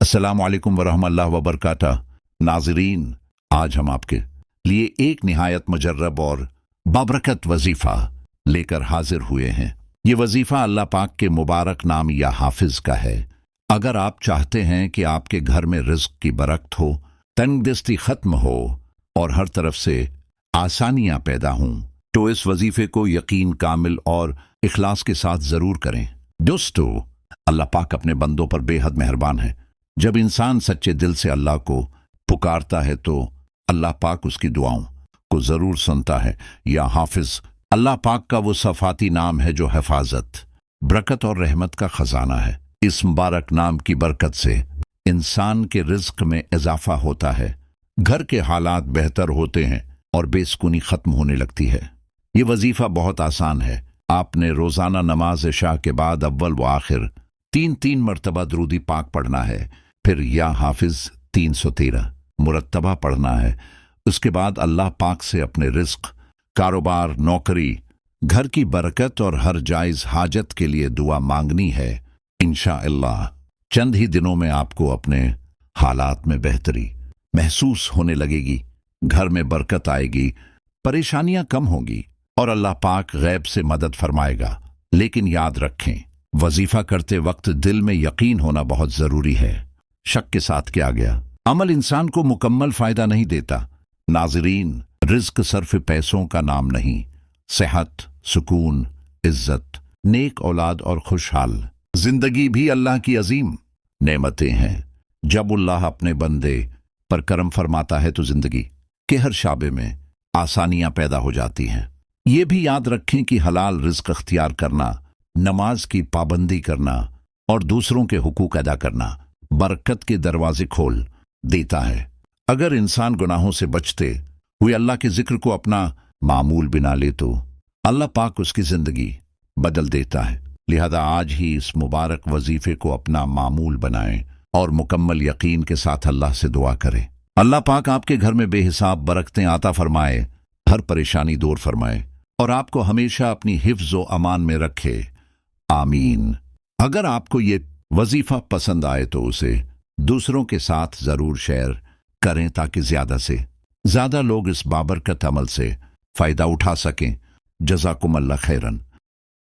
अस्सलाम वालेकुम वरहमतुल्लाहि वबरकातुहू। नाज़रीन, आज हम आपके लिए एक निहायत मुजर्रब और बाबरकत वजीफ़ा लेकर हाजिर हुए हैं। ये वजीफ़ा अल्लाह पाक के मुबारक नाम या हाफिज का है। अगर आप चाहते हैं कि आपके घर में रिज़्क की बरकत हो, तंगदस्ती ख़त्म हो और हर तरफ से आसानियाँ पैदा हों, तो इस वजीफ़े को यकीन कामिल और इखलास के साथ ज़रूर करें। दोस्तों, अल्लाह पाक अपने बंदों पर बेहद मेहरबान है। जब इंसान सच्चे दिल से अल्लाह को पुकारता है तो अल्लाह पाक उसकी दुआओं को ज़रूर सुनता है। या हाफिज अल्लाह पाक का वो सफ़ाती नाम है जो हिफाजत, बरकत और रहमत का ख़जाना है। इस मुबारक नाम की बरकत से इंसान के रिज़्क में इजाफा होता है, घर के हालात बेहतर होते हैं और बेसुकूनी ख़त्म होने लगती है। ये वजीफ़ा बहुत आसान है। आपने रोज़ाना नमाज इशा के बाद अव्वल व आखिर 3 मरतबा दरूदी पाक पढ़ना है। फिर या हाफिज 313 मुरत्तबा पढ़ना है। उसके बाद अल्लाह पाक से अपने रिज़्क, कारोबार, नौकरी, घर की बरकत और हर जायज़ हाजत के लिए दुआ मांगनी है। इंशाअल्लाह चंद ही दिनों में आपको अपने हालात में बेहतरी महसूस होने लगेगी, घर में बरकत आएगी, परेशानियां कम होंगी और अल्लाह पाक गैब से मदद फरमाएगा। लेकिन याद रखें, वजीफा करते वक्त दिल में यकीन होना बहुत जरूरी है। शक के साथ किया गया अमल इंसान को मुकम्मल फायदा नहीं देता। नाज़रीन, रिज़्क सिर्फ पैसों का नाम नहीं, सेहत, सुकून, इज्जत, नेक औलाद और खुशहाल जिंदगी भी अल्लाह की अजीम नेमतें हैं। जब अल्लाह अपने बंदे पर करम फरमाता है तो जिंदगी के हर शाबे में आसानियां पैदा हो जाती हैं। ये भी याद रखें कि हलाल रिज़्क अख्तियार करना, नमाज की पाबंदी करना और दूसरों के हुकूक अदा करना बरकत के दरवाजे खोल देता है। अगर इंसान गुनाहों से बचते हुए अल्लाह के जिक्र को अपना मामूल बना ले तो अल्लाह पाक उसकी जिंदगी बदल देता है। लिहाजा आज ही इस मुबारक वजीफे को अपना मामूल बनाएं और मुकम्मल यकीन के साथ अल्लाह से दुआ करें। अल्लाह पाक आपके घर में बेहिसाब बरकतें आता फरमाए, हर परेशानी दूर फरमाए और आपको हमेशा अपनी हिफ्ज़ व अमान में रखे। आमीन। अगर आपको ये वजीफा पसंद आए तो उसे दूसरों के साथ जरूर शेयर करें ताकि ज्यादा से ज्यादा लोग इस बाबरकत अमल से फायदा उठा सकें। जज़ाकुमुल्लाह खैरन।